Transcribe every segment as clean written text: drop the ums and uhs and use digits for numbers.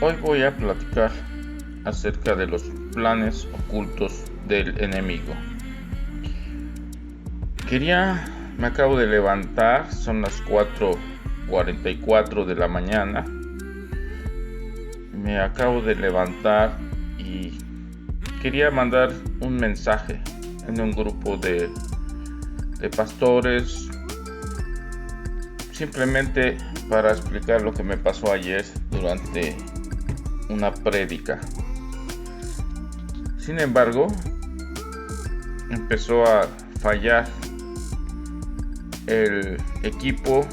Hoy voy a platicar acerca de los planes ocultos del enemigo. Me acabo de levantar, son las 4:44 de la mañana. Me acabo de levantar y quería mandar un mensaje en un grupo de pastores, simplemente para explicar lo que me pasó ayer durante una prédica. Sin embargo, empezó a fallar el equipo.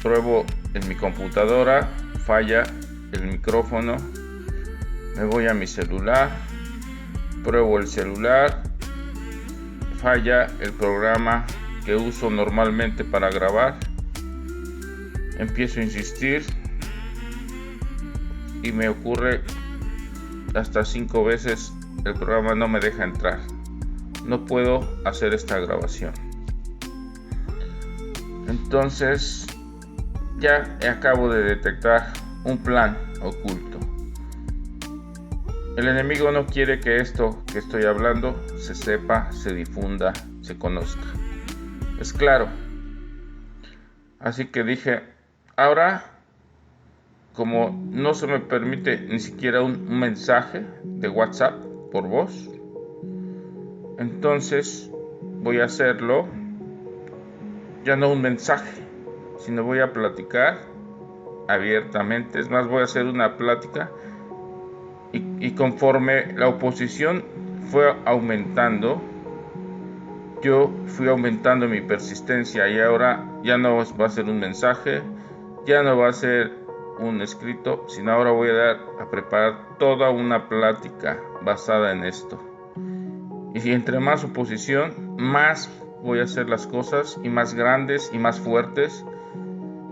Pruebo en mi computadora, falla el micrófono. Me voy a mi celular, pruebo el celular, falla el programa que uso normalmente para grabar. Empiezo a insistir y me ocurre hasta 5 veces el programa no me deja entrar. No puedo hacer esta grabación. Entonces ya acabo de detectar un plan oculto. El enemigo no quiere que esto que estoy hablando se sepa, se difunda, se conozca. Es claro. Así que dije, ahora, como no se me permite ni siquiera un mensaje de WhatsApp por voz, entonces voy a hacerlo, ya no un mensaje, sino voy a platicar abiertamente. Es más, voy a hacer una plática y conforme la oposición fue aumentando, yo fui aumentando mi persistencia y ahora ya no va a ser un mensaje, ya no va a ser un escrito, sino ahora voy a preparar toda una plática basada en esto. Y entre más oposición, más voy a hacer las cosas y más grandes y más fuertes,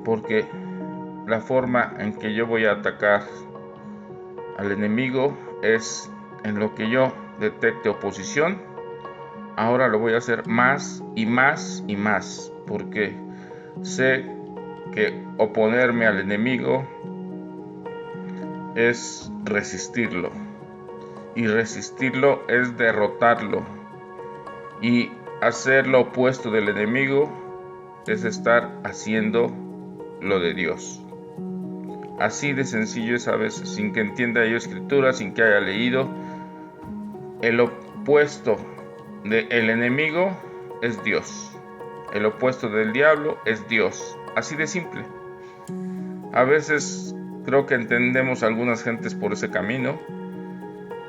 porque la forma en que yo voy a atacar al enemigo es en lo que yo detecte oposición. Ahora lo voy a hacer más y más y más, porque sé que oponerme al enemigo es resistirlo, y resistirlo es derrotarlo, y hacer lo opuesto del enemigo es estar haciendo lo de Dios. Así de sencillo es a veces, sin que entienda yo escritura, sin que haya leído. El opuesto del enemigo es Dios. El opuesto del diablo es Dios. Así de simple. A veces creo que entendemos a algunas gentes por ese camino,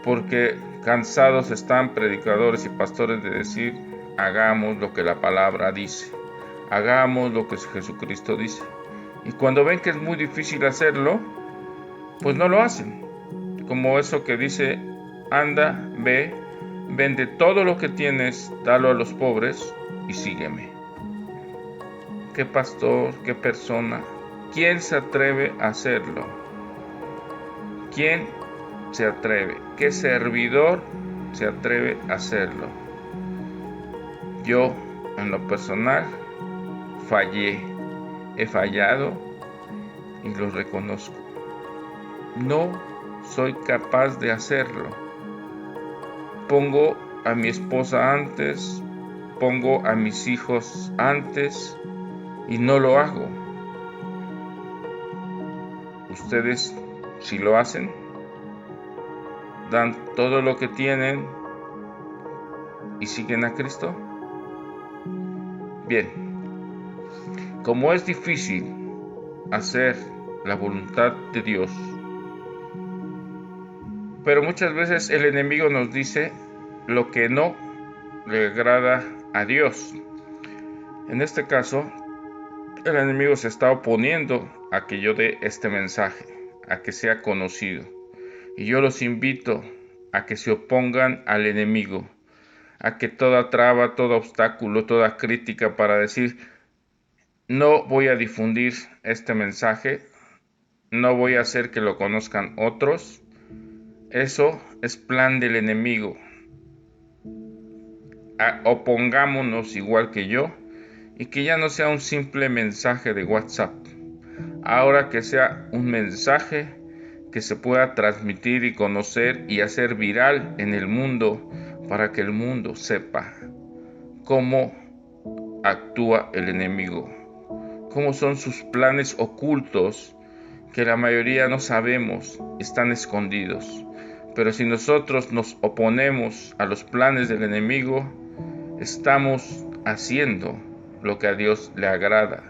porque cansados están predicadores y pastores de decir, hagamos lo que la palabra dice, hagamos lo que Jesucristo dice. Y cuando ven que es muy difícil hacerlo, pues no lo hacen. Como eso que dice, anda, ve, vende todo lo que tienes, dalo a los pobres y sígueme. ¿Qué pastor, qué persona? ¿Quién se atreve a hacerlo? ¿Quién se atreve? ¿Qué servidor se atreve a hacerlo? Yo, en lo personal, fallé. He fallado y lo reconozco. No soy capaz de hacerlo. Pongo a mi esposa antes, pongo a mis hijos antes y no lo hago. Ustedes, si lo hacen, dan todo lo que tienen y siguen a Cristo. Bien, como es difícil hacer la voluntad de Dios, pero muchas veces el enemigo nos dice lo que no le agrada a Dios. En este caso, el enemigo se está oponiendo a que yo dé este mensaje, a que sea conocido. Y yo los invito a que se opongan al enemigo, a que toda traba, todo obstáculo, toda crítica para decir, no voy a difundir este mensaje, no voy a hacer que lo conozcan otros. Eso es plan del enemigo. Opongámonos igual que yo, y que ya no sea un simple mensaje de WhatsApp, ahora que sea un mensaje que se pueda transmitir y conocer y hacer viral en el mundo, para que el mundo sepa cómo actúa el enemigo, cómo son sus planes ocultos que la mayoría no sabemos, están escondidos. Pero si nosotros nos oponemos a los planes del enemigo, estamos haciendo lo que a Dios le agrada,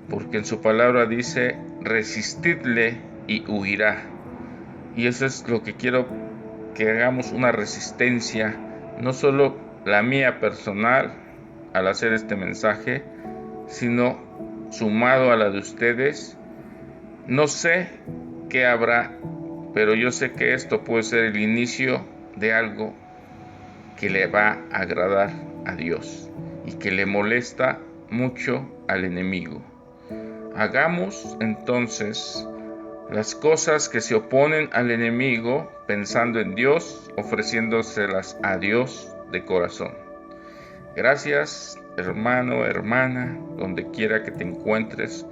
porque en su palabra dice: resistidle y huirá. Y eso es lo que quiero que hagamos, una resistencia, no solo la mía personal al hacer este mensaje, sino sumado a la de ustedes. No sé qué habrá, pero yo sé que esto puede ser el inicio de algo que le va a agradar a Dios y que le molesta mucho al enemigo. Hagamos entonces las cosas que se oponen al enemigo pensando en Dios, ofreciéndoselas a Dios de corazón. Gracias, hermano, hermana, donde quiera que te encuentres,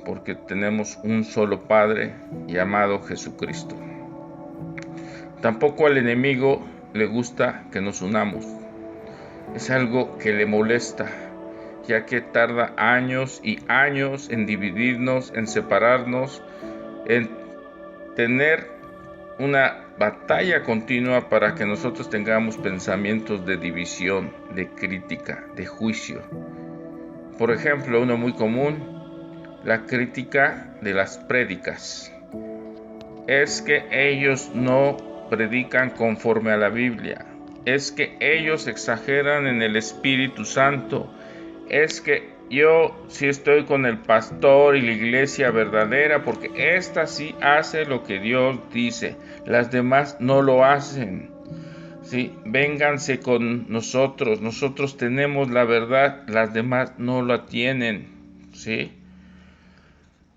porque tenemos un solo Padre llamado Jesucristo. Tampoco al enemigo le gusta que nos unamos. Es algo que le molesta, ya que tarda años y años en dividirnos, en separarnos, en tener una batalla continua para que nosotros tengamos pensamientos de división, de crítica, de juicio. Por ejemplo, uno muy común: la crítica de las prédicas. Es que ellos no predican conforme a la Biblia. Es que ellos exageran en el Espíritu Santo. Es que yo sí estoy con el pastor y la iglesia verdadera, porque esta sí hace lo que Dios dice. Las demás no lo hacen. ¿Sí? Vénganse con nosotros. Nosotros tenemos la verdad. Las demás no la tienen. ¿Sí?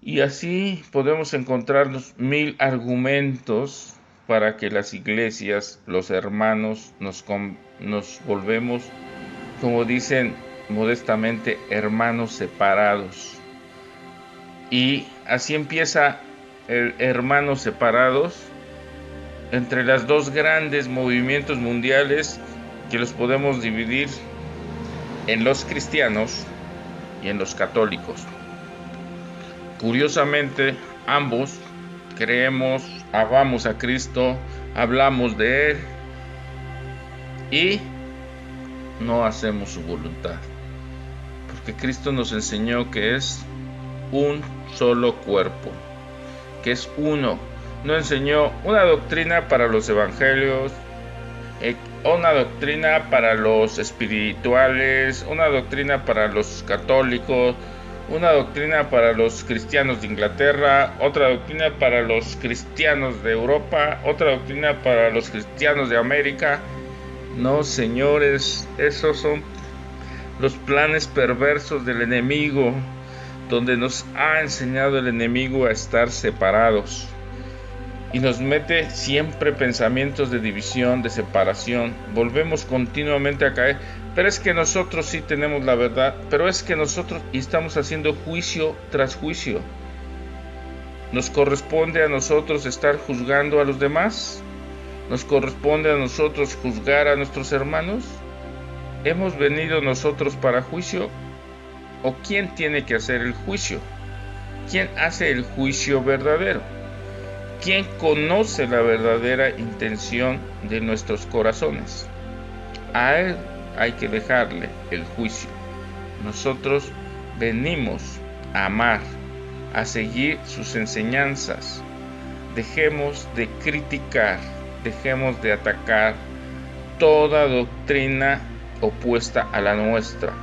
Y así podemos encontrarnos 1000 argumentos para que las iglesias, los hermanos, nos volvemos, como dicen modestamente, hermanos separados. Y así empieza el hermanos separados entre los dos grandes movimientos mundiales, que los podemos dividir en los cristianos y en los católicos. Curiosamente, ambos creemos, amamos a Cristo, hablamos de Él y no hacemos su voluntad. Porque Cristo nos enseñó que es un solo cuerpo, que es uno. No enseñó una doctrina para los evangelios, una doctrina para los espirituales, una doctrina para los católicos, una doctrina para los cristianos de Inglaterra, otra doctrina para los cristianos de Europa, otra doctrina para los cristianos de América. No, señores, esos son los planes perversos del enemigo, donde nos ha enseñado el enemigo a estar separados. Y nos mete siempre pensamientos de división, de separación. Volvemos continuamente a caer. Pero es que nosotros sí tenemos la verdad. Pero es que nosotros estamos haciendo juicio tras juicio. ¿Nos corresponde a nosotros estar juzgando a los demás? ¿Nos corresponde a nosotros juzgar a nuestros hermanos? ¿Hemos venido nosotros para juicio? ¿O quién tiene que hacer el juicio? ¿Quién hace el juicio verdadero? ¿Quién conoce la verdadera intención de nuestros corazones? A Él hay que dejarle el juicio. Nosotros venimos a amar, a seguir sus enseñanzas. Dejemos de criticar, dejemos de atacar toda doctrina opuesta a la nuestra,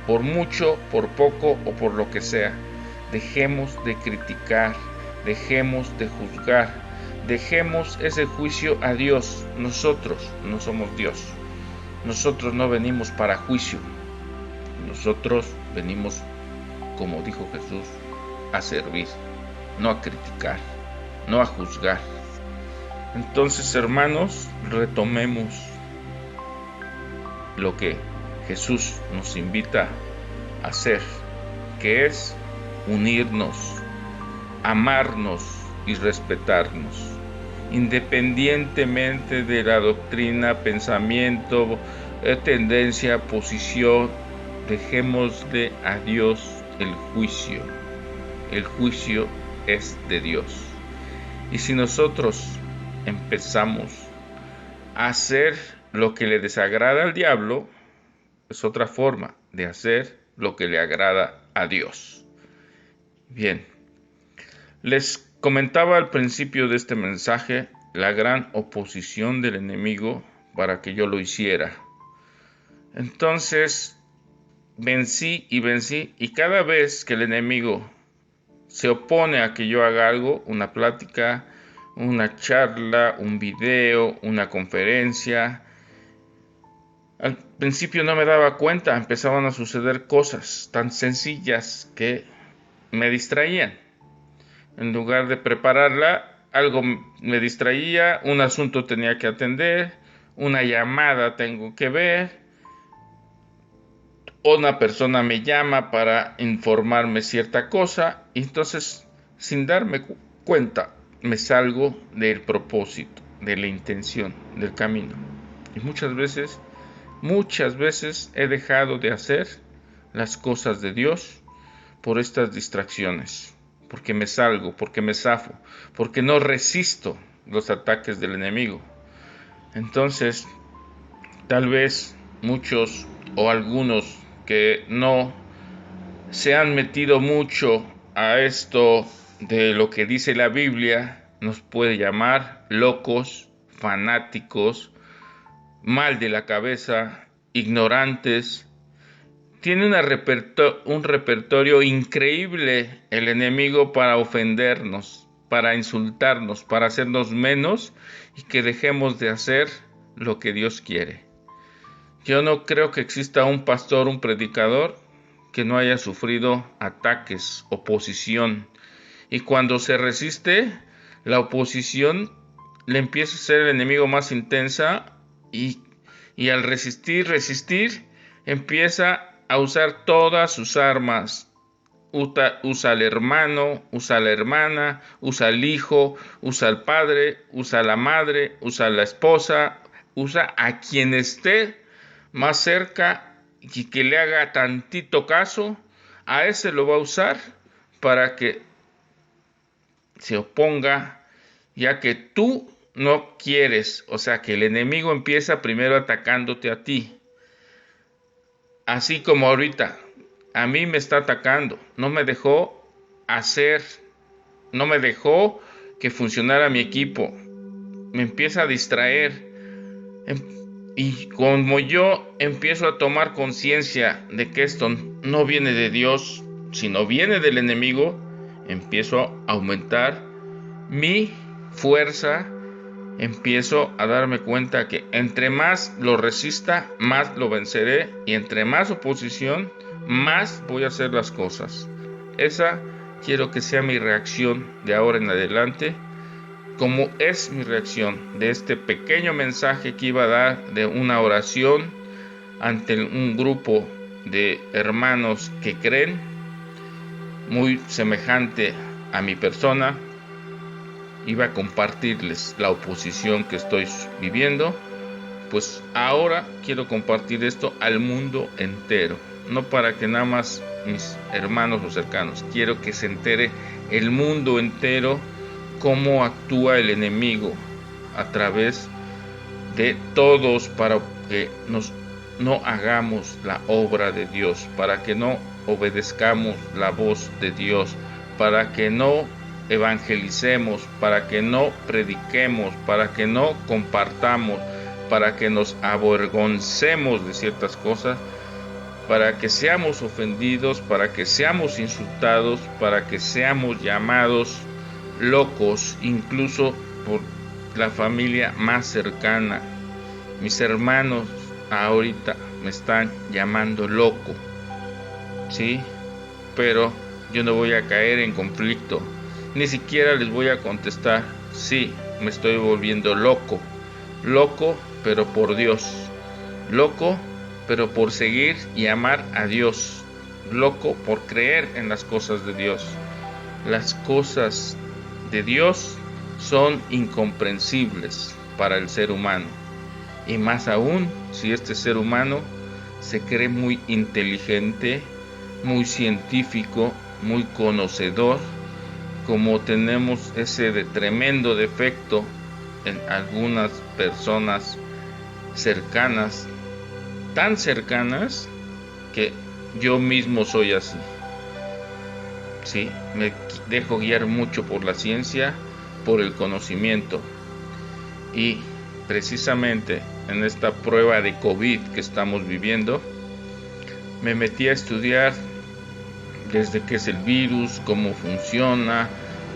por mucho, por poco o por lo que sea. Dejemos de criticar, dejemos de juzgar, dejemos ese juicio a Dios. Nosotros no somos Dios. Nosotros no venimos para juicio. Nosotros venimos, como dijo Jesús, a servir, no a criticar, no a juzgar. Entonces, hermanos, retomemos lo que Jesús nos invita a hacer, que es unirnos, amarnos y respetarnos, independientemente de la doctrina, pensamiento, tendencia, posición. Dejémosle a Dios el juicio. El juicio es de Dios. Y si nosotros empezamos a hacer lo que le desagrada al diablo, es otra forma de hacer lo que le agrada a Dios. Bien, les comentaba al principio de este mensaje la gran oposición del enemigo para que yo lo hiciera. Entonces, vencí, y cada vez que el enemigo se opone a que yo haga algo, una plática, una charla, un video, una conferencia, al principio no me daba cuenta, empezaban a suceder cosas tan sencillas que me distraían. En lugar de prepararla, algo me distraía, un asunto tenía que atender, una llamada tengo que ver, una persona me llama para informarme cierta cosa, y entonces, sin darme cuenta, me salgo del propósito, de la intención, del camino. Y muchas veces he dejado de hacer las cosas de Dios por estas distracciones, porque me salgo, porque me zafo, porque no resisto los ataques del enemigo. Entonces, tal vez muchos o algunos que no se han metido mucho a esto de lo que dice la Biblia, nos puede llamar locos, fanáticos, mal de la cabeza, ignorantes. Tiene un repertorio increíble el enemigo para ofendernos, para insultarnos, para hacernos menos y que dejemos de hacer lo que Dios quiere. Yo no creo que exista un pastor, un predicador, que no haya sufrido ataques, oposición. Y cuando se resiste, la oposición le empieza a ser el enemigo más intensa y al resistir, empieza a usar todas sus armas. Usa al hermano, usa a la hermana, usa al hijo, usa al padre, usa a la madre, usa a la esposa, usa a quien esté más cerca y que le haga tantito caso, a ese lo va a usar para que se oponga, ya que tú no quieres. O sea, que el enemigo empieza primero atacándote a ti. Así como ahorita, a mí me está atacando. No me dejó que funcionara mi equipo. Me empieza a distraer. Y como yo empiezo a tomar conciencia de que esto no viene de Dios, sino viene del enemigo, empiezo a aumentar mi fuerza, empiezo a darme cuenta que entre más lo resista, más lo venceré, y entre más oposición, más voy a hacer las cosas. Esa quiero que sea mi reacción de ahora en adelante, como es mi reacción de este pequeño mensaje que iba a dar de una oración ante un grupo de hermanos que creen, muy semejante a mi persona. Iba a compartirles la oposición que estoy viviendo. Pues ahora quiero compartir esto al mundo entero, no para que nada más mis hermanos o cercanos, quiero que se entere el mundo entero cómo actúa el enemigo a través de todos, para que no hagamos la obra de Dios, para que no obedezcamos la voz de Dios, para que no evangelicemos, para que no prediquemos, para que no compartamos, para que nos avergoncemos de ciertas cosas, para que seamos ofendidos, para que seamos insultados, para que seamos llamados locos, incluso por la familia más cercana. Mis hermanos ahorita me están llamando loco, ¿sí? Pero yo no voy a caer en conflicto, ni siquiera les voy a contestar. Sí, me estoy volviendo loco, pero por Dios, loco, pero por seguir y amar a Dios, loco por creer en las cosas de Dios. las cosas de Dios son incomprensibles para el ser humano, y más aún si este ser humano se cree muy inteligente, muy científico, muy conocedor, como tenemos ese tremendo defecto en algunas personas cercanas, tan cercanas que yo mismo soy así. Sí, me dejo guiar mucho por la ciencia, por el conocimiento, y precisamente en esta prueba de COVID que estamos viviendo, me metí a estudiar desde qué es el virus, cómo funciona,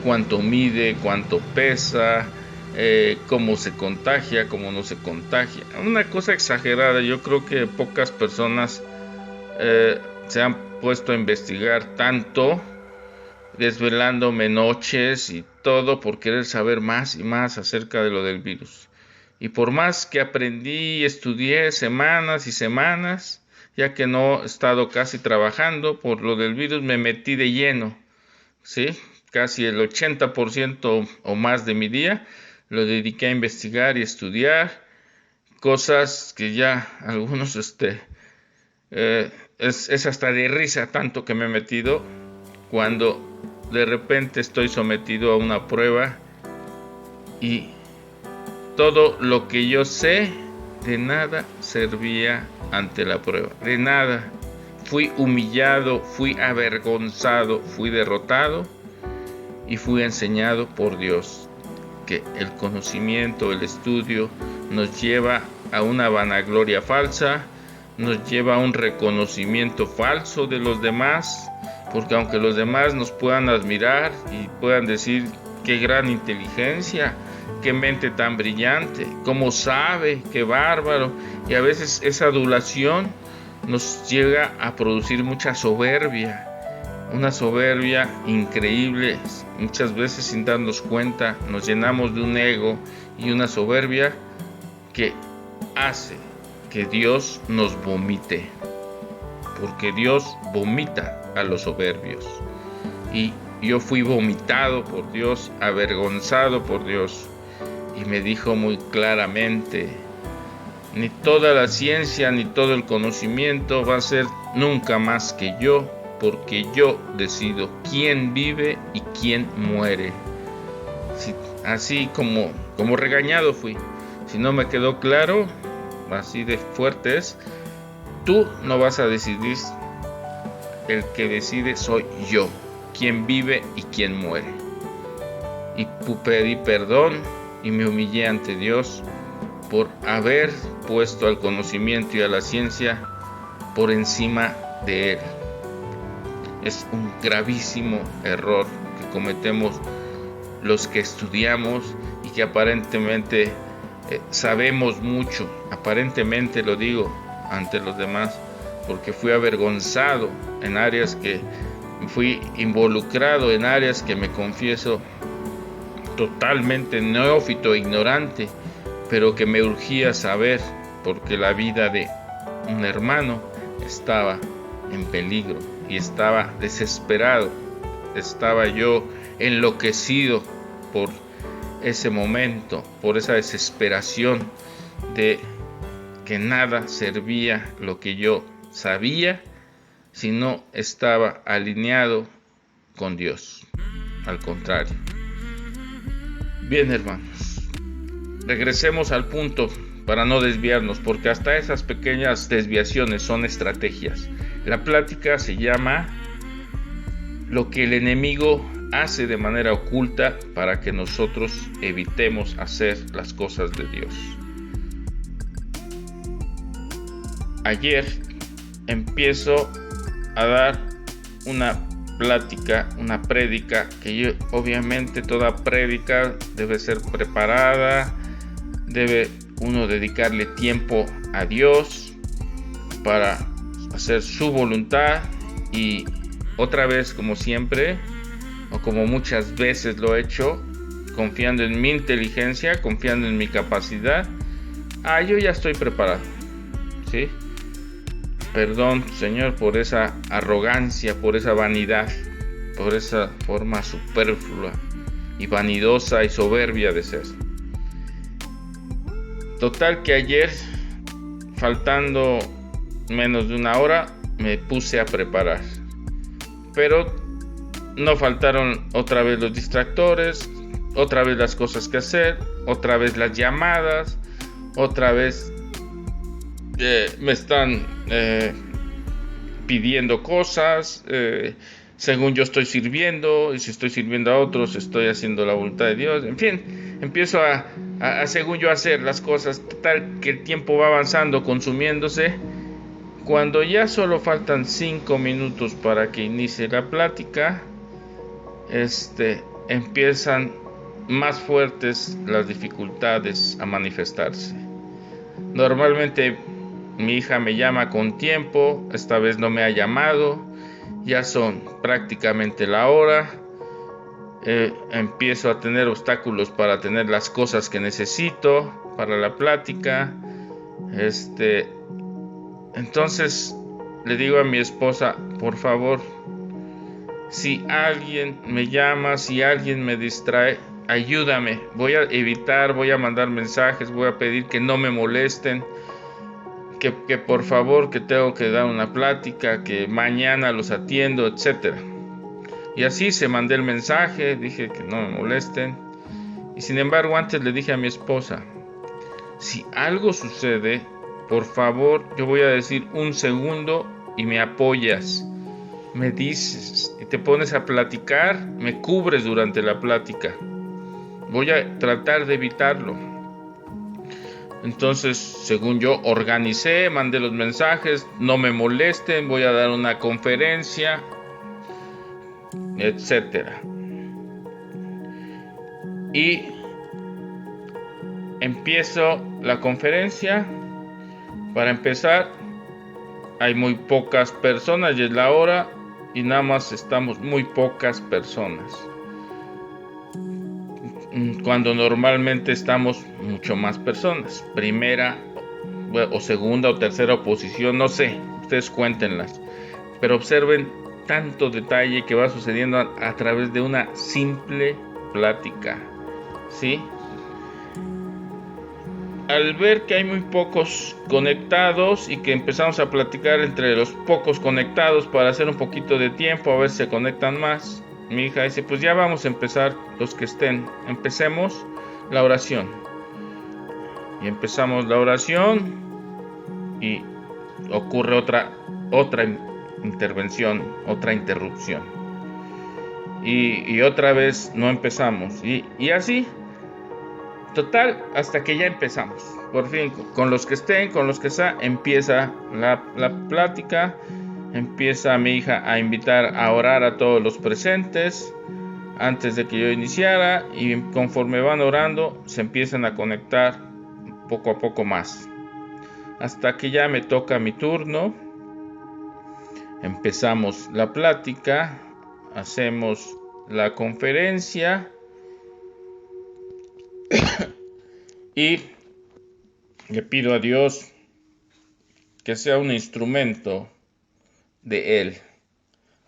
cuánto mide, cuánto pesa, cómo se contagia, cómo no se contagia. Una cosa exagerada. Yo creo que pocas personas se han puesto a investigar tanto, desvelándome noches y todo por querer saber más y más acerca de lo del virus. Y por más que aprendí y estudié semanas y semanas, ya que no he estado casi trabajando por lo del virus, me metí de lleno, ¿sí? Casi el 80% o más de mi día lo dediqué a investigar y estudiar cosas que ya algunos es hasta de risa tanto que me he metido, cuando de repente estoy sometido a una prueba y todo lo que yo sé de nada servía ante la prueba, de nada. Fui humillado, fui avergonzado, fui derrotado y fui enseñado por Dios que el conocimiento, el estudio nos lleva a una vanagloria falsa, nos lleva a un reconocimiento falso de los demás, porque aunque los demás nos puedan admirar y puedan decir qué gran inteligencia, qué mente tan brillante, cómo sabe, qué bárbaro, y a veces esa adulación nos llega a producir mucha soberbia, una soberbia increíble. Muchas veces sin darnos cuenta nos llenamos de un ego y una soberbia que hace que Dios nos vomite, porque Dios vomita a los soberbios, y yo fui vomitado por Dios, avergonzado por Dios, y me dijo muy claramente: ni toda la ciencia ni todo el conocimiento va a ser nunca más que yo, porque yo decido quién vive y quién muere. Así como regañado fui. Si no me quedó claro, así de fuerte es: tú no vas a decidir, el que decide soy yo, quién vive y quién muere. Y pedí perdón y me humillé ante Dios por haber puesto al conocimiento y a la ciencia por encima de Él. Es un gravísimo error que cometemos los que estudiamos y que aparentemente sabemos mucho. Aparentemente lo digo ante los demás, porque fui avergonzado en áreas que fui involucrado, en áreas que me confieso totalmente neófito, ignorante, pero que me urgía saber, porque la vida de un hermano estaba en peligro y estaba desesperado. Estaba yo enloquecido por ese momento, por esa desesperación de que nada servía lo que yo sabía si no estaba alineado con Dios. Al contrario. Bien, hermanos, regresemos al punto para no desviarnos, porque hasta esas pequeñas desviaciones son estrategias. La plática se llama lo que el enemigo hace de manera oculta para que nosotros evitemos hacer las cosas de Dios. Ayer empiezo a dar una plática, una prédica, que obviamente toda prédica debe ser preparada, debe uno dedicarle tiempo a Dios para hacer su voluntad, y otra vez, como siempre, o como muchas veces lo he hecho, confiando en mi inteligencia, confiando en mi capacidad. Yo ya estoy preparado, ¿sí? Perdón, Señor, por esa arrogancia, por esa vanidad, por esa forma superflua y vanidosa y soberbia de ser. Total que ayer, faltando menos de una hora, me puse a preparar, pero no faltaron otra vez los distractores, otra vez las cosas que hacer, otra vez las llamadas, otra vez me están pidiendo cosas, según yo estoy sirviendo, y si estoy sirviendo a otros estoy haciendo la voluntad de Dios. En fin, empiezo a según yo hacer las cosas, tal que el tiempo va avanzando, consumiéndose. Cuando ya solo faltan 5 minutos para que inicie la plática, empiezan más fuertes las dificultades a manifestarse. Normalmente mi hija me llama con tiempo, esta vez no me ha llamado, ya son prácticamente la hora, empiezo a tener obstáculos para tener las cosas que necesito para la plática. Entonces le digo a mi esposa, por favor, si alguien me llama, si alguien me distrae, ayúdame. Voy a mandar mensajes, voy a pedir que no me molesten, que por favor, que tengo que dar una plática, que mañana los atiendo, etc. Y así se mandé el mensaje, dije que no me molesten. Y sin embargo, antes le dije a mi esposa, si algo sucede, por favor, yo voy a decir un segundo y me apoyas. Me dices y te pones a platicar, me cubres durante la plática. Voy a tratar de evitarlo. Entonces, según yo, organicé, mandé los mensajes, no me molesten, voy a dar una conferencia, etcétera. Y empiezo la conferencia. Para empezar, hay muy pocas personas y es la hora y nada más estamos muy pocas personas, cuando normalmente estamos mucho más personas, primera o segunda o tercera posición, no sé, ustedes cuéntenlas, pero observen tanto detalle que va sucediendo a través de una simple plática, ¿sí? Al ver que hay muy pocos conectados y que empezamos a platicar entre los pocos conectados para hacer un poquito de tiempo, a ver si se conectan más, mi hija dice, pues ya vamos a empezar los que estén, empecemos la oración. Y empezamos la oración y ocurre otra intervención, otra interrupción. Y otra vez no empezamos. Y así, total, hasta que ya empezamos. Por fin, con los que estén, con los que sea, empieza la plática. Empieza mi hija a invitar a orar a todos los presentes antes de que yo iniciara, y conforme van orando se empiezan a conectar poco a poco más, hasta que ya me toca mi turno. Empezamos la plática, hacemos la conferencia y le pido a Dios que sea un instrumento de Él,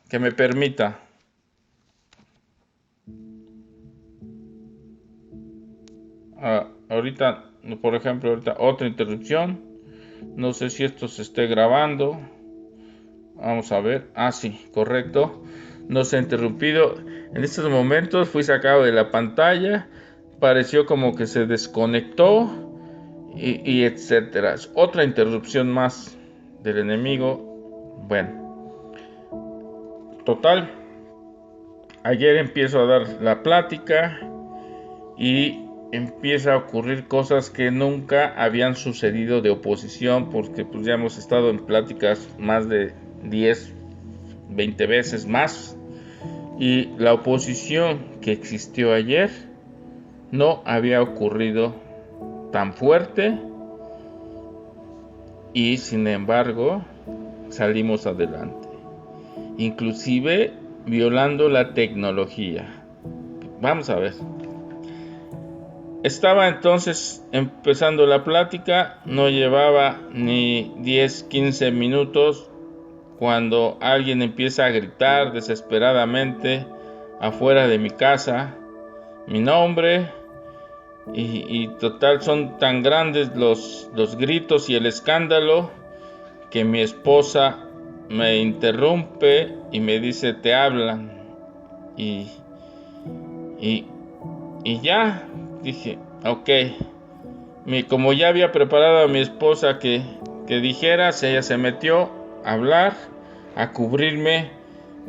que me permita ahorita, por ejemplo, otra interrupción. No sé si esto se esté grabando. Vamos a ver. Sí, correcto. No se ha interrumpido. En estos momentos fui sacado de la pantalla. Pareció como que se desconectó. Y etcétera. Otra interrupción más del enemigo. Bueno. Total. Ayer empiezo a dar la plática. Y empieza a ocurrir cosas que nunca habían sucedido de oposición, porque pues ya hemos estado en pláticas más de 10, 20 veces más, y la oposición que existió ayer no había ocurrido tan fuerte, y sin embargo salimos adelante, inclusive violando la tecnología. Vamos a ver. Estaba entonces empezando la plática, no llevaba ni 10, 15 minutos cuando alguien empieza a gritar desesperadamente afuera de mi casa mi nombre, y total son tan grandes los gritos y el escándalo que mi esposa me interrumpe y me dice: te hablan. Y ya dije: ok. Como ya había preparado a mi esposa que dijera, ella se metió a hablar, a cubrirme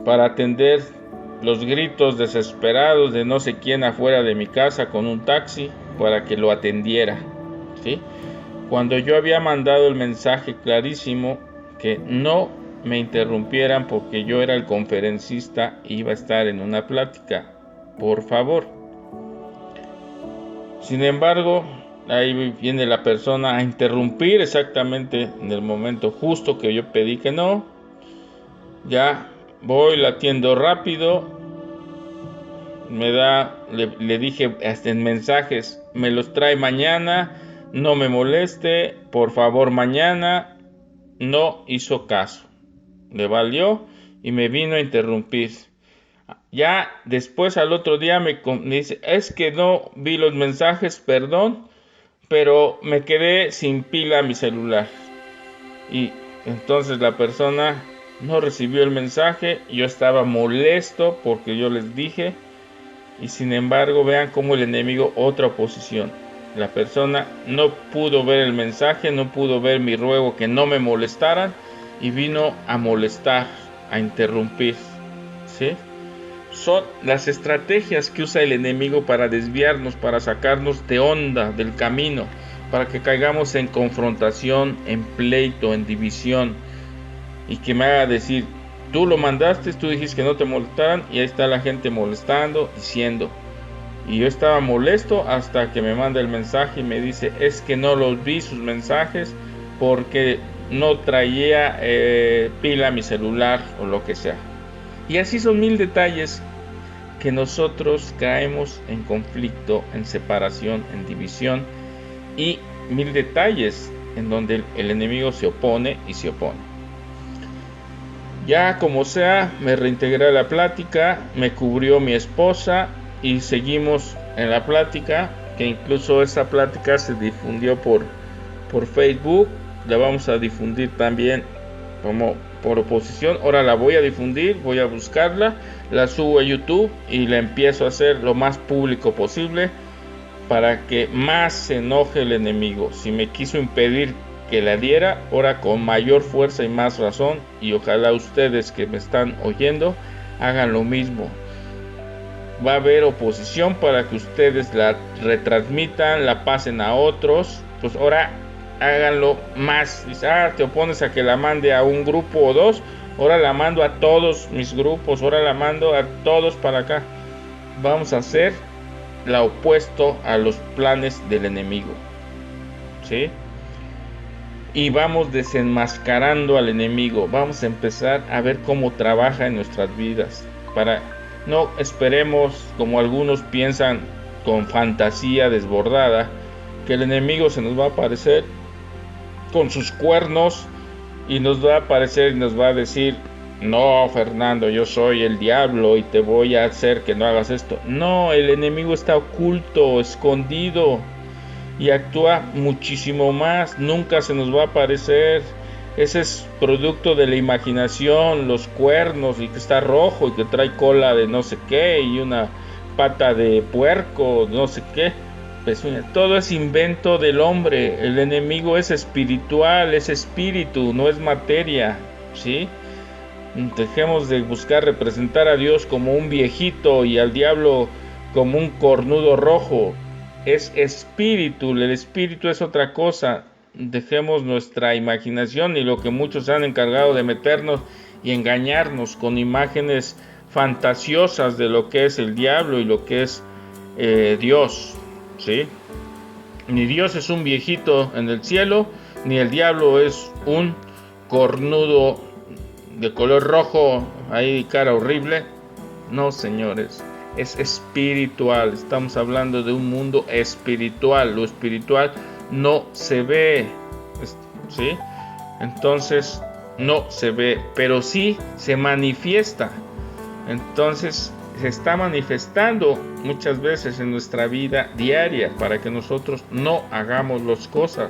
para atender los gritos desesperados de no sé quién afuera de mi casa con un taxi para que lo atendiera, ¿sí? Cuando yo había mandado el mensaje clarísimo que no me interrumpieran porque yo era el conferencista y iba a estar en una plática, por favor. Sin embargo, ahí viene la persona a interrumpir exactamente en el momento justo que yo pedí que no. Ya voy, la atiendo rápido. Le dije hasta en mensajes: me los trae mañana, no me moleste, por favor mañana. No hizo caso, le valió y me vino a interrumpir. Ya después al otro día me dice: es que no vi los mensajes, perdón, pero me quedé sin pila a mi celular. Y entonces la persona no recibió el mensaje. Yo estaba molesto porque yo les dije, y sin embargo vean cómo el enemigo, otra oposición. La persona no pudo ver el mensaje, no pudo ver mi ruego que no me molestaran, y vino a molestar, a interrumpir, ¿sí? Son las estrategias que usa el enemigo para desviarnos, para sacarnos de onda, del camino, para que caigamos en confrontación, en pleito, en división, y que me haga decir: tú lo mandaste, tú dijiste que no te molestaran, y ahí está la gente molestando, diciendo. Y yo estaba molesto hasta que me manda el mensaje y me dice: es que no los vi sus mensajes porque no traía pila a mi celular o lo que sea. Y así son 1000 detalles que nosotros caemos en conflicto, en separación, en división, y 1000 detalles en donde el enemigo se opone y se opone. Ya como sea, me reintegré a la plática, me cubrió mi esposa y seguimos en la plática, que incluso esa plática se difundió por Facebook. La vamos a difundir también como por oposición. Ahora la voy a difundir, voy a buscarla, la subo a YouTube y la empiezo a hacer lo más público posible para que más se enoje el enemigo. Si me quiso impedir que la diera, ahora con mayor fuerza y más razón, y ojalá ustedes que me están oyendo hagan lo mismo. Va a haber oposición para que ustedes la retransmitan, la pasen a otros. Pues ahora háganlo más. Dice: te opones a que la mande a un grupo o dos, ahora la mando a todos mis grupos, ahora la mando a todos para acá. Vamos a hacer lo opuesto a los planes del enemigo, ¿sí? Y vamos desenmascarando al enemigo. Vamos a empezar a ver cómo trabaja en nuestras vidas. No esperemos, como algunos piensan, con fantasía desbordada, que el enemigo se nos va a aparecer con sus cuernos y nos va a aparecer y nos va a decir: no, Fernando, yo soy el diablo y te voy a hacer que no hagas esto. No, el enemigo está oculto, escondido, y actúa muchísimo más. Nunca se nos va a aparecer. Ese es producto de la imaginación, los cuernos, y que está rojo y que trae cola de no sé qué y una pata de puerco, no sé qué. Todo es invento del hombre. El enemigo es espiritual, es espíritu, no es materia, ¿sí? Dejemos de buscar representar a Dios como un viejito y al diablo como un cornudo rojo. Es espíritu, el espíritu es otra cosa. Dejemos nuestra imaginación y lo que muchos han encargado de meternos y engañarnos con imágenes fantasiosas de lo que es el diablo y lo que es Dios, ¿sí? Ni Dios es un viejito en el cielo, ni el diablo es un cornudo de color rojo, ahí cara horrible. No, señores, es espiritual. Estamos hablando de un mundo espiritual. Lo espiritual no se ve, ¿sí? Entonces no se ve, pero sí se manifiesta. Entonces se está manifestando muchas veces en nuestra vida diaria para que nosotros no hagamos las cosas.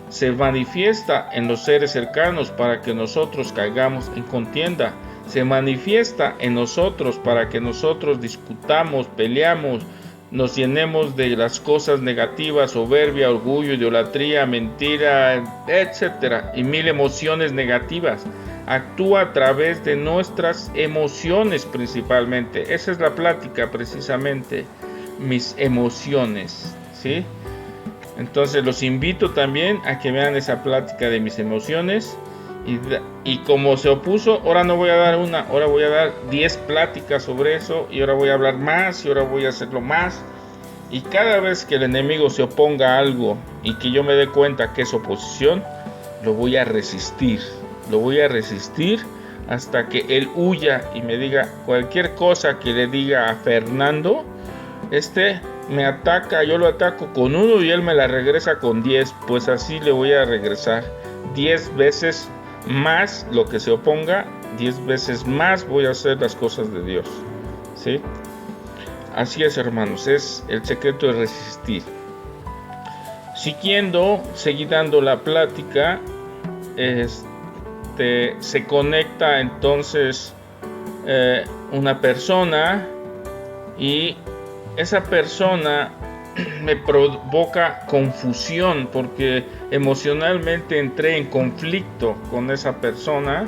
Se manifiesta en los seres cercanos para que nosotros caigamos en contienda. Se manifiesta en nosotros para que nosotros discutamos, peleamos, nos llenemos de las cosas negativas, soberbia, orgullo, idolatría, mentira, etcétera, y mil emociones negativas. Actúa a través de nuestras emociones principalmente. Esa es la plática precisamente, mis emociones, ¿sí? Entonces los invito también a que vean esa plática de mis emociones. Y como se opuso, ahora no voy a dar una, ahora voy a dar 10 pláticas sobre eso, y ahora voy a hablar más, y ahora voy a hacerlo más. Y cada vez que el enemigo se oponga a algo y que yo me dé cuenta que es oposición, lo voy a resistir hasta que él huya y me diga cualquier cosa que le diga a Fernando, me ataca, yo lo ataco con 1 y él me la regresa con 10, pues así le voy a regresar 10 veces más lo que se oponga, 10 veces más voy a hacer las cosas de Dios, ¿sí? Así es, hermanos, es el secreto de resistir. Siguiendo, seguí dando la plática, se conecta entonces una persona, y esa persona me provoca confusión porque emocionalmente entré en conflicto con esa persona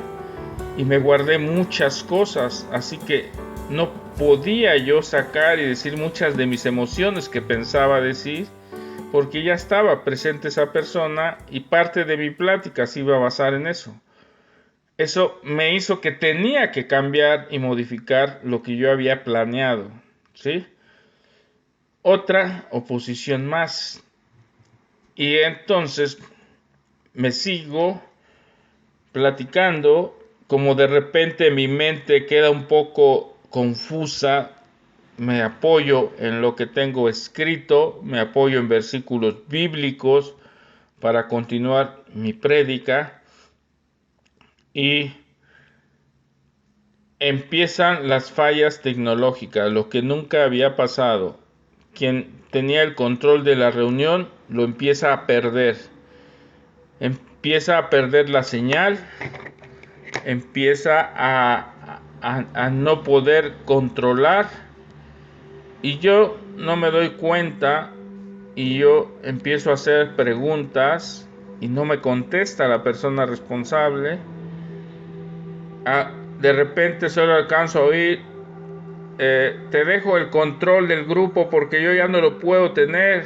y me guardé muchas cosas, así que no podía yo sacar y decir muchas de mis emociones que pensaba decir, porque ya estaba presente esa persona y parte de mi plática se iba a basar en eso. Eso me hizo que tenía que cambiar y modificar lo que yo había planeado, ¿sí? Otra oposición más. Y entonces me sigo platicando, como de repente mi mente queda un poco confusa, me apoyo en lo que tengo escrito, me apoyo en versículos bíblicos para continuar mi prédica, y empiezan las fallas tecnológicas, lo que nunca había pasado. Quien tenía el control de la reunión lo empieza a perder la señal, empieza a no poder controlar, y yo no me doy cuenta, y yo empiezo a hacer preguntas y no me contesta la persona responsable. De repente solo alcanzo a oír: te dejo el control del grupo porque yo ya no lo puedo tener.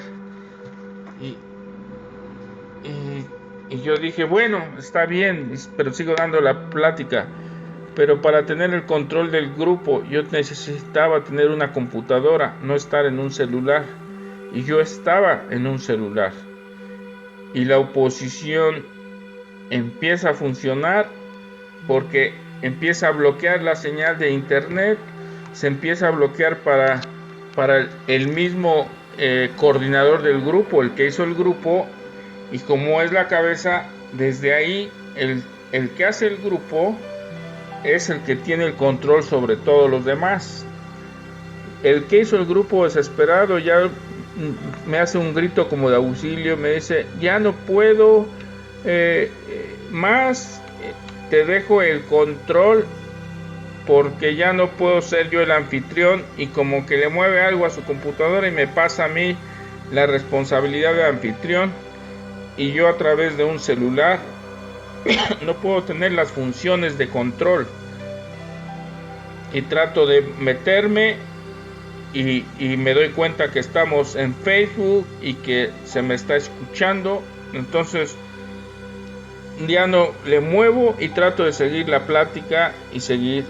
Y yo dije, bueno, está bien, pero sigo dando la plática. Pero para tener el control del grupo yo necesitaba tener una computadora, no estar en un celular. Y yo estaba en un celular. Y la oposición empieza a funcionar porque empieza a bloquear la señal de internet, se empieza a bloquear para el mismo coordinador del grupo, el que hizo el grupo, y como es la cabeza, desde ahí el que hace el grupo es el que tiene el control sobre todos los demás. El que hizo el grupo, desesperado, ya me hace un grito como de auxilio, me dice: ya no puedo más, te dejo el control porque ya no puedo ser yo el anfitrión. Y como que le mueve algo a su computadora y me pasa a mí la responsabilidad de anfitrión, y yo a través de un celular no puedo tener las funciones de control, y trato de meterme y me doy cuenta que estamos en Facebook y que se me está escuchando. Entonces ya no le muevo y trato de seguir la plática y seguir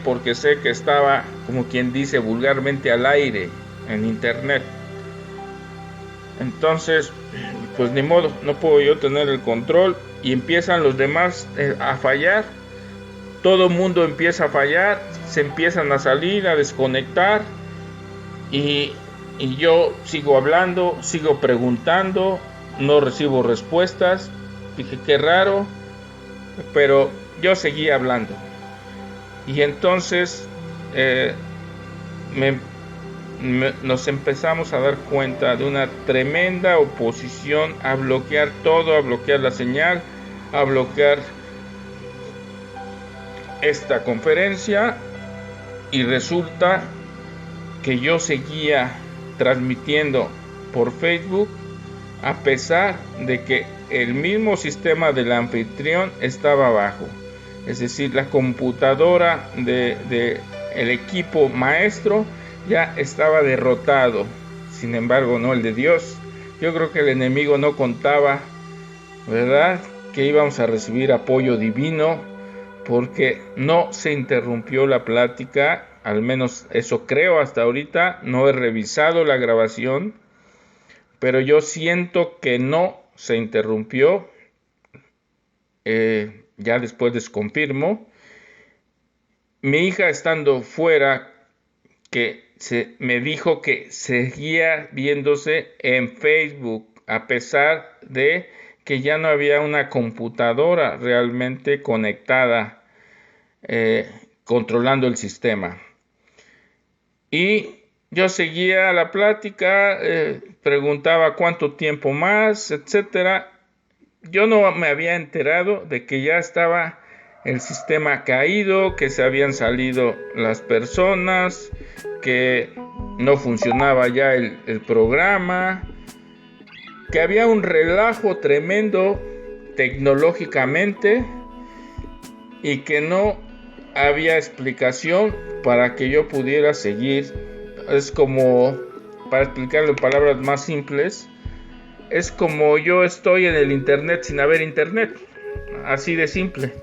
porque sé que estaba, como quien dice vulgarmente, al aire en internet. Entonces pues ni modo, no puedo yo tener el control, y empiezan los demás a fallar. Todo el mundo empieza a fallar, se empiezan a salir, a desconectar, y yo sigo hablando, sigo preguntando, no recibo respuestas. Dije, qué raro. pero yo seguía hablando. Y entonces nos empezamos a dar cuenta de una tremenda oposición a bloquear todo, a bloquear la señal, a bloquear esta conferencia, y resulta que yo seguía transmitiendo por Facebook a pesar de que el mismo sistema del anfitrión estaba abajo. Es decir, la computadora de el equipo maestro ya estaba derrotado. Sin embargo, no el de Dios. Yo creo que el enemigo no contaba, ¿verdad?, que íbamos a recibir apoyo divino, porque no se interrumpió la plática. Al menos eso creo hasta ahorita. No he revisado la grabación, pero yo siento que no se interrumpió. Ya después les confirmo. Mi hija, estando fuera, que me dijo que seguía viéndose en Facebook a pesar de que ya no había una computadora realmente conectada, controlando el sistema. Y yo seguía la plática, preguntaba cuánto tiempo más, etcétera. Yo no me había enterado de que ya estaba el sistema caído, que se habían salido las personas, que no funcionaba ya el programa, que había un relajo tremendo tecnológicamente y que no había explicación para que yo pudiera seguir. Es como, para explicarlo en palabras más simples, es como yo estoy en el internet sin haber internet, así de simple.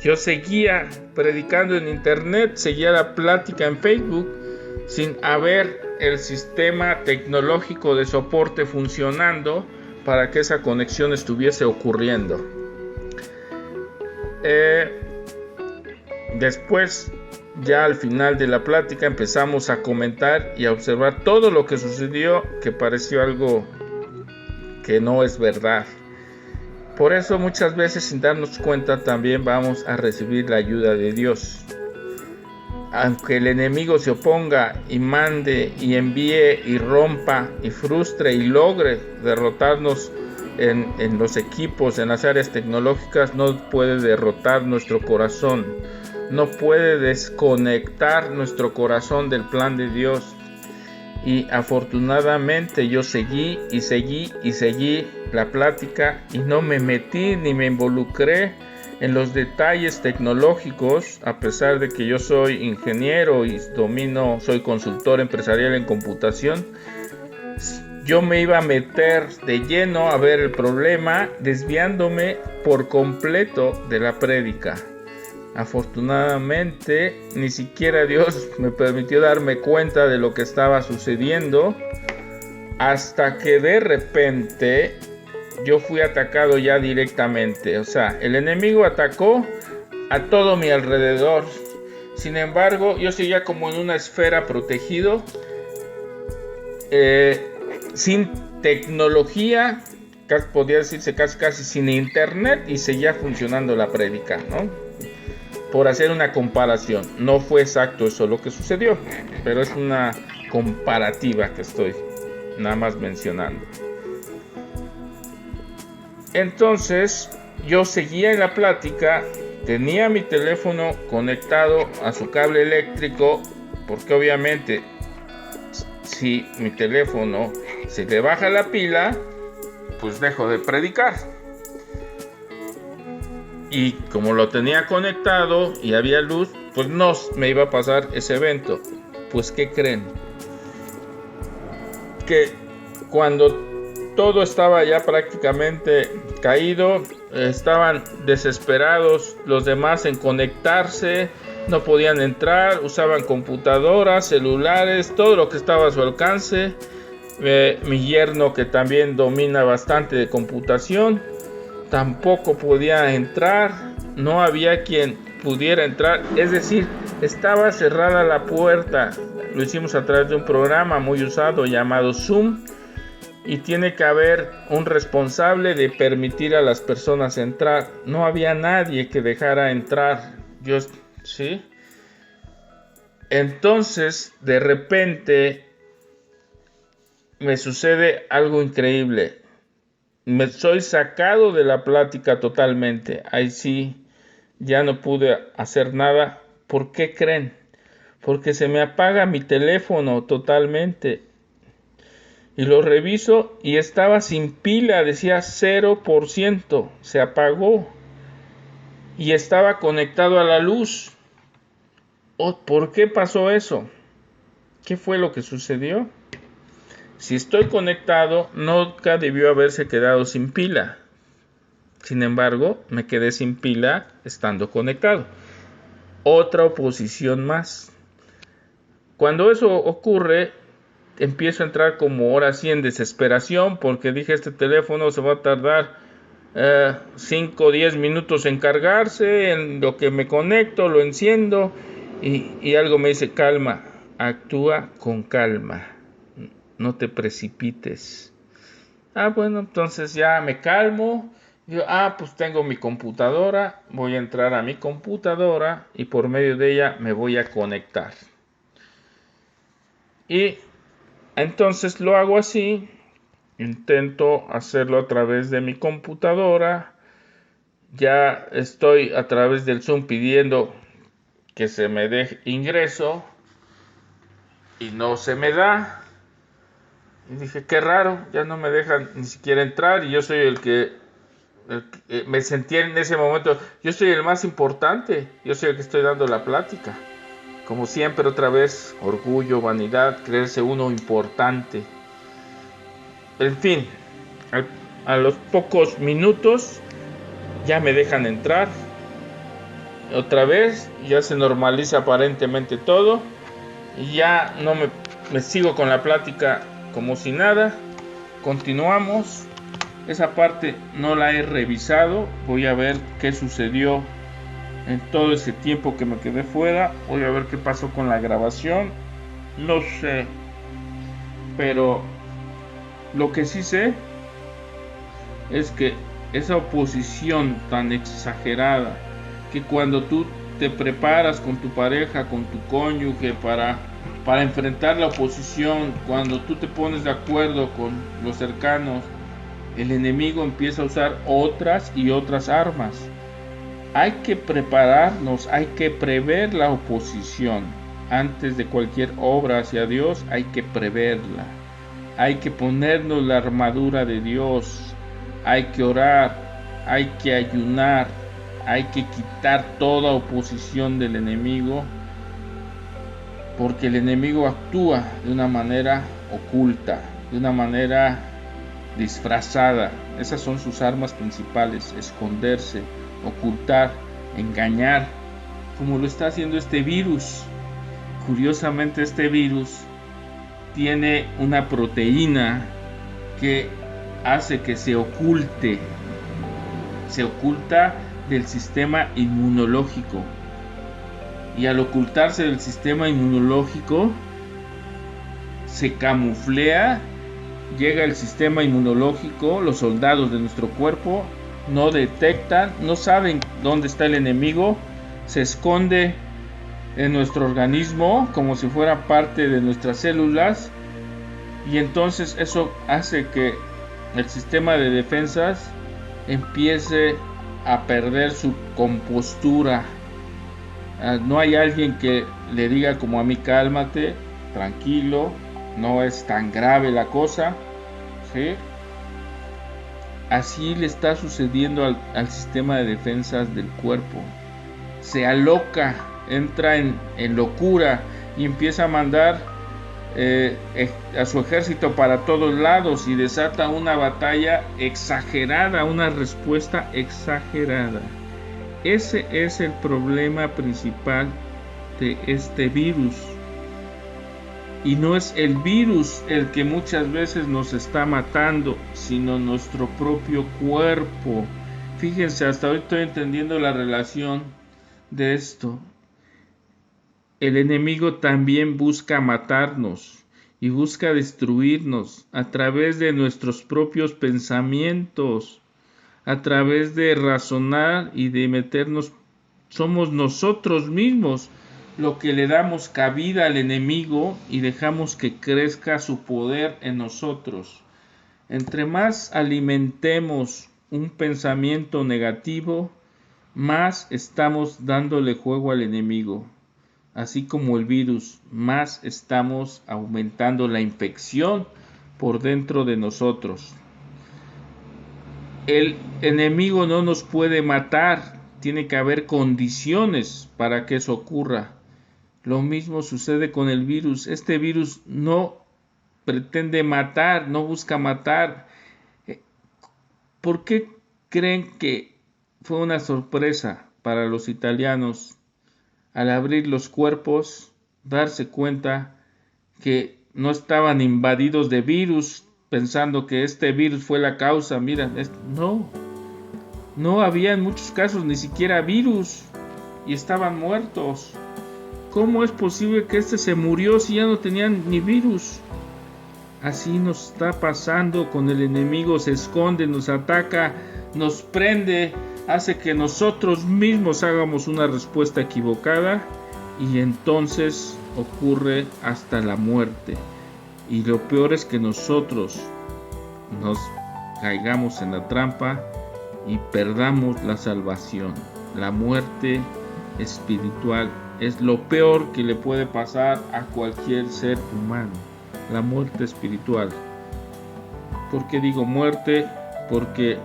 Yo seguía predicando en internet, seguía la plática en Facebook sin haber el sistema tecnológico de soporte funcionando para que esa conexión estuviese ocurriendo. Después, ya al final de la plática, empezamos a comentar y a observar todo lo que sucedió, que pareció algo que no es verdad. Por eso muchas veces, sin darnos cuenta, también vamos a recibir la ayuda de Dios. Aunque el enemigo se oponga y mande y envíe y rompa y frustre y logre derrotarnos en los equipos, en las áreas tecnológicas, no puede derrotar nuestro corazón, no puede desconectar nuestro corazón del plan de Dios. Y afortunadamente yo seguí la plática y no me metí ni me involucré en los detalles tecnológicos, a pesar de que yo soy ingeniero y soy consultor empresarial en computación. Yo me iba a meter de lleno a ver el problema, desviándome por completo de la prédica. Afortunadamente, ni siquiera Dios me permitió darme cuenta de lo que estaba sucediendo, hasta que de repente yo fui atacado ya directamente. O sea, el enemigo atacó a todo mi alrededor. Sin embargo, yo seguía como en una esfera protegido, sin tecnología, podría decirse casi sin internet, y seguía funcionando la prédica, ¿no? Por hacer una comparación, no fue exacto eso lo que sucedió, pero es una comparativa que estoy nada más mencionando. Entonces, yo seguía en la plática, tenía mi teléfono conectado a su cable eléctrico, porque obviamente si mi teléfono se le baja la pila, pues dejo de predicar. Y como lo tenía conectado y había luz, pues no me iba a pasar ese evento. Pues ¿qué creen? Que cuando todo estaba ya prácticamente caído, estaban desesperados los demás en conectarse, no podían entrar, usaban computadoras, celulares, todo lo que estaba a su alcance. Mi yerno, que también domina bastante de computación, tampoco podía entrar, no había quien pudiera entrar, es decir, estaba cerrada la puerta. Lo hicimos a través de un programa muy usado llamado Zoom, y tiene que haber un responsable de permitir a las personas entrar. No había nadie que dejara entrar. ¿Sí? Entonces, de repente, me sucede algo increíble. Me soy sacado de la plática totalmente. Ahí sí, ya no pude hacer nada. ¿Por qué creen? Porque se me apaga mi teléfono totalmente. Y lo reviso y estaba sin pila, decía 0%, se apagó y estaba conectado a la luz. ¿Por qué pasó eso? ¿Qué fue lo que sucedió? Si estoy conectado, nunca debió haberse quedado sin pila. Sin embargo, me quedé sin pila estando conectado. Otra oposición más. Cuando eso ocurre, empiezo a entrar como ahora sí en desesperación porque dije este teléfono se va a tardar 5 o 10 minutos en cargarse, en lo que me conecto, lo enciendo y algo me dice calma, actúa con calma, no te precipites. Bueno, entonces ya me calmo. Yo, pues tengo mi computadora, voy a entrar a mi computadora y por medio de ella me voy a conectar. Y entonces lo hago así, intento hacerlo a través de mi computadora, ya estoy a través del Zoom pidiendo que se me dé ingreso y no se me da. Y dije, qué raro, ya no me dejan ni siquiera entrar y yo soy el que me sentí en ese momento, yo soy el más importante, yo soy el que estoy dando la plática. Como siempre, otra vez, orgullo, vanidad, creerse uno importante. En fin, a los pocos minutos ya me dejan entrar. Otra vez, ya se normaliza aparentemente todo. Y ya no me sigo con la plática como si nada. Continuamos. Esa parte no la he revisado. Voy a ver qué sucedió en todo ese tiempo que me quedé fuera. Voy a ver qué pasó con la grabación. No sé. Pero lo que sí sé es que esa oposición tan exagerada, que cuando tú te preparas con tu pareja, con tu cónyuge para enfrentar la oposición, cuando tú te pones de acuerdo con los cercanos, el enemigo empieza a usar otras y otras armas. Hay que prepararnos, hay que prever la oposición. Antes de cualquier obra hacia Dios, hay que preverla. Hay que ponernos la armadura de Dios. Hay que orar, hay que ayunar, hay que quitar toda oposición del enemigo, porque el enemigo actúa de una manera oculta, de una manera disfrazada. Esas son sus armas principales: esconderse, ocultar, engañar, como lo está haciendo este virus. Curiosamente, este virus tiene una proteína que hace que se oculta del sistema inmunológico, y al ocultarse del sistema inmunológico se camuflea, llega el sistema inmunológico, los soldados de nuestro cuerpo no detectan, no saben dónde está el enemigo, se esconde en nuestro organismo como si fuera parte de nuestras células, y entonces eso hace que el sistema de defensas empiece a perder su compostura. No hay alguien que le diga como a mí, cálmate, tranquilo, no es tan grave la cosa, ¿sí? Así le está sucediendo al sistema de defensas del cuerpo. Se aloca, entra en locura y empieza a mandar a su ejército para todos lados y desata una batalla exagerada, una respuesta exagerada. Ese es el problema principal de este virus. Y no es el virus el que muchas veces nos está matando, sino nuestro propio cuerpo. Fíjense, hasta hoy estoy entendiendo la relación de esto. El enemigo también busca matarnos, y busca destruirnos a través de nuestros propios pensamientos, a través de razonar y de meternos. Somos nosotros mismos lo que le damos cabida al enemigo y dejamos que crezca su poder en nosotros. Entre más alimentemos un pensamiento negativo, más estamos dándole juego al enemigo. Así como el virus, más estamos aumentando la infección por dentro de nosotros. El enemigo no nos puede matar, tiene que haber condiciones para que eso ocurra. Lo mismo sucede con el virus. Este virus no pretende matar, no busca matar. ¿Por qué creen que fue una sorpresa para los italianos al abrir los cuerpos, darse cuenta que no estaban invadidos de virus, pensando que este virus fue la causa? Mira, no había en muchos casos ni siquiera virus y estaban muertos. ¿Cómo es posible que este se murió si ya no tenían ni virus? Así nos está pasando con el enemigo, se esconde, nos ataca, nos prende, hace que nosotros mismos hagamos una respuesta equivocada y entonces ocurre hasta la muerte. Y lo peor es que nosotros nos caigamos en la trampa y perdamos la salvación. La muerte espiritual es lo peor que le puede pasar a cualquier ser humano. La muerte espiritual. ¿Por qué digo muerte? Porque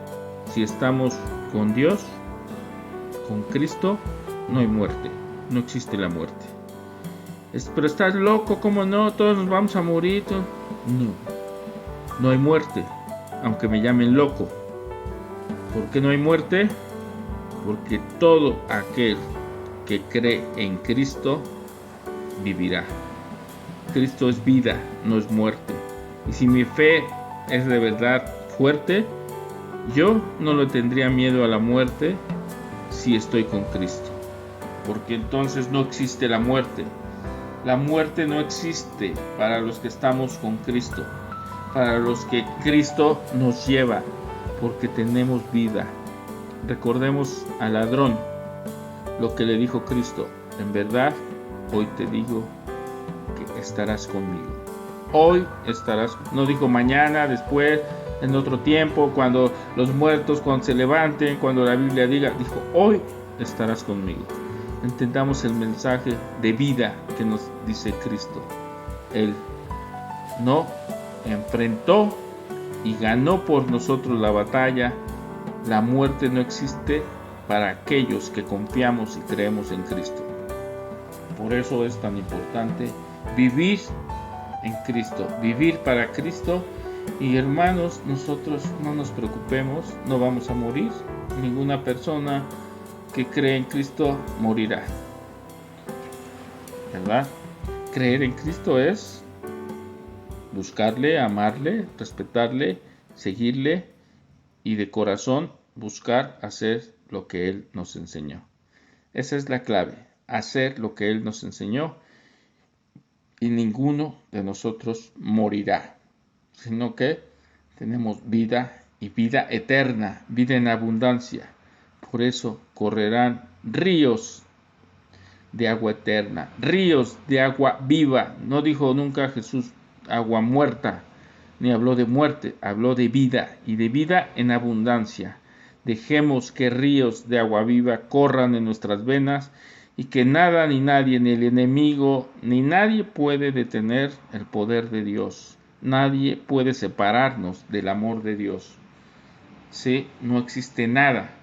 si estamos con Dios, con Cristo, no hay muerte, no existe la muerte. Pero estás loco, ¿cómo no? Todos nos vamos a morir. No hay muerte, aunque me llamen loco. ¿Por qué no hay muerte? Porque todo aquel que cree en Cristo vivirá. Cristo es vida, no es muerte. Y si mi fe es de verdad fuerte, yo no le tendría miedo a la muerte si estoy con Cristo. Porque entonces no existe la muerte. La muerte no existe para los que estamos con Cristo, para los que Cristo nos lleva, porque tenemos vida. Recordemos al ladrón lo que le dijo Cristo: en verdad, hoy te digo que estarás conmigo. Hoy estarás, no dijo mañana, después, en otro tiempo, cuando los muertos, cuando se levanten, cuando la Biblia diga, dijo: hoy estarás conmigo. Entendamos el mensaje de vida que nos dice Cristo. Él no enfrentó y ganó por nosotros la batalla. La muerte no existe para aquellos que confiamos y creemos en Cristo. Por eso es tan importante vivir en Cristo, vivir para Cristo. Y hermanos, nosotros no nos preocupemos, no vamos a morir. Ninguna persona que cree en Cristo morirá, ¿verdad? Creer en Cristo es buscarle, amarle, respetarle, seguirle y de corazón buscar hacer lo que Él nos enseñó. Esa es la clave, hacer lo que Él nos enseñó, y ninguno de nosotros morirá, sino que tenemos vida y vida eterna, vida en abundancia. Por eso correrán ríos de agua eterna, ríos de agua viva. No dijo nunca Jesús agua muerta, ni habló de muerte, habló de vida y de vida en abundancia. Dejemos que ríos de agua viva corran en nuestras venas y que nada ni nadie, ni el enemigo, ni nadie puede detener el poder de Dios. Nadie puede separarnos del amor de Dios. Sí, no existe nada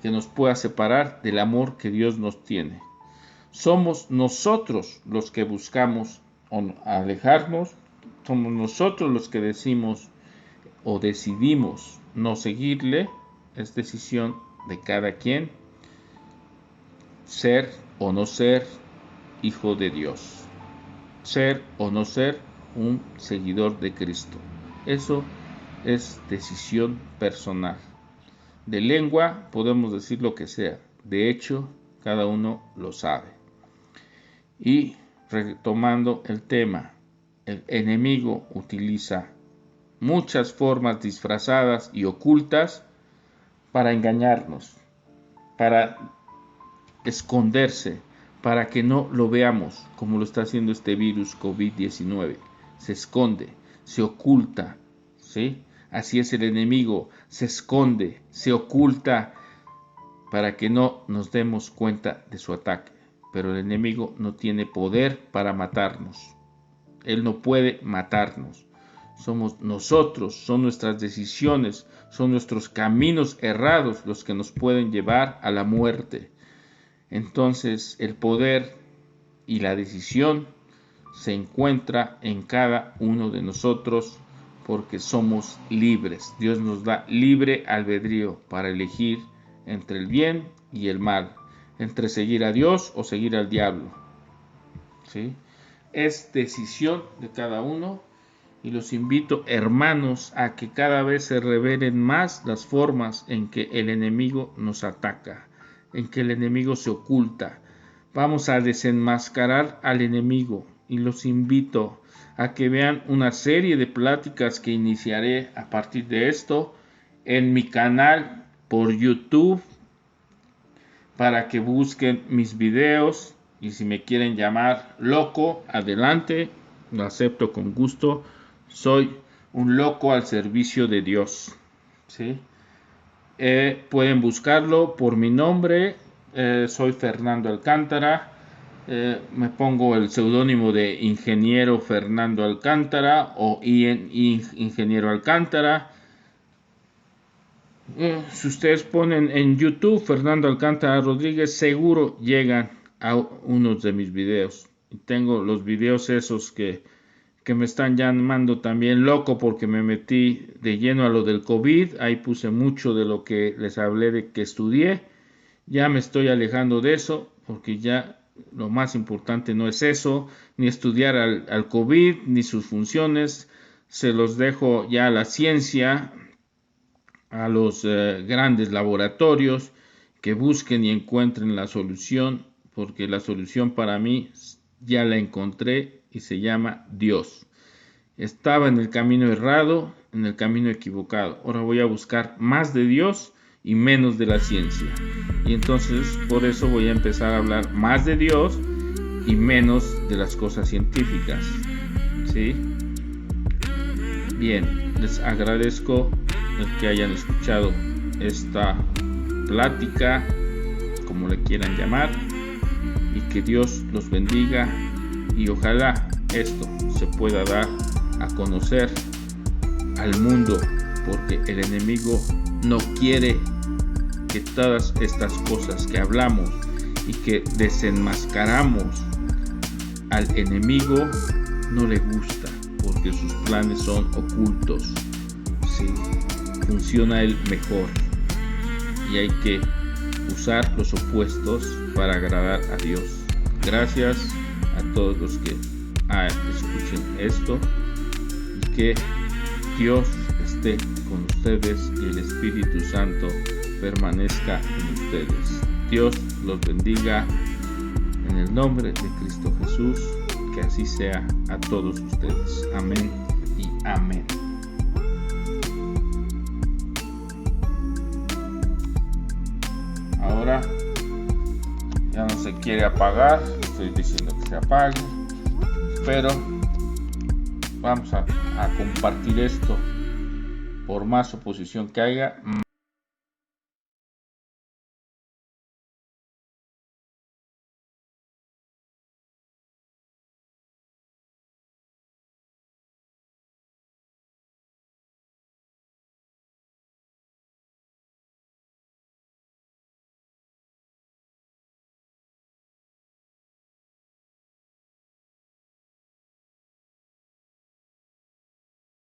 que nos pueda separar del amor que Dios nos tiene. Somos nosotros los que buscamos alejarnos, somos nosotros los que decimos o decidimos no seguirle. Es decisión de cada quien ser o no ser hijo de Dios, ser o no ser un seguidor de Cristo. Eso es decisión personal. De lengua podemos decir lo que sea, de hecho cada uno lo sabe. Y retomando el tema, el enemigo utiliza muchas formas disfrazadas y ocultas para engañarnos, para esconderse, para que no lo veamos, como lo está haciendo este virus COVID-19. Se esconde, se oculta, ¿sí? Así es el enemigo, se esconde, se oculta para que no nos demos cuenta de su ataque. Pero el enemigo no tiene poder para matarnos. Él no puede matarnos. Somos nosotros, son nuestras decisiones, son nuestros caminos errados los que nos pueden llevar a la muerte. Entonces el poder y la decisión se encuentra en cada uno de nosotros porque somos libres. Dios nos da libre albedrío para elegir entre el bien y el mal, entre seguir a Dios o seguir al diablo. ¿Sí? Es decisión de cada uno. Y los invito, hermanos, a que cada vez se revelen más las formas en que el enemigo nos ataca, en que el enemigo se oculta. Vamos a desenmascarar al enemigo y los invito a que vean una serie de pláticas que iniciaré a partir de esto en mi canal por YouTube, para que busquen mis videos y si me quieren llamar loco, adelante, lo acepto con gusto. Soy un loco al servicio de Dios, ¿sí? Pueden buscarlo por mi nombre, soy Fernando Alcántara, me pongo el seudónimo de Ingeniero Fernando Alcántara o Ingeniero Alcántara. Si ustedes ponen en YouTube Fernando Alcántara Rodríguez, seguro llegan a unos de mis videos. Tengo los videos esos que me están llamando también loco porque me metí de lleno a lo del COVID. Ahí puse mucho de lo que les hablé de que estudié. Ya me estoy alejando de eso porque ya lo más importante no es eso, ni estudiar al COVID, ni sus funciones. Se los dejo ya a la ciencia, a los grandes laboratorios, que busquen y encuentren la solución, porque la solución para mí ya la encontré y se llama Dios. Estaba en el camino errado, en el camino equivocado. Ahora voy a buscar más de Dios y menos de la ciencia. Y entonces por eso voy a empezar a hablar más de Dios y menos de las cosas científicas. ¿Sí? Bien, les agradezco el que hayan escuchado esta plática, como le quieran llamar, y que Dios los bendiga y ojalá esto se pueda dar a conocer al mundo, porque el enemigo no quiere que todas estas cosas que hablamos y que desenmascaramos al enemigo no le gusta, porque sus planes son ocultos. Sí, funciona él mejor y hay que usar los opuestos para agradar a Dios. Gracias a todos los que escuchen esto y que Dios esté con ustedes y el Espíritu Santo permanezca en ustedes. Dios los bendiga en el nombre de Cristo Jesús, que así sea a todos ustedes. Amén y amén. Ahora ya no se quiere apagar, estoy diciendo que se apague, pero vamos a compartir esto. Por más oposición que haya,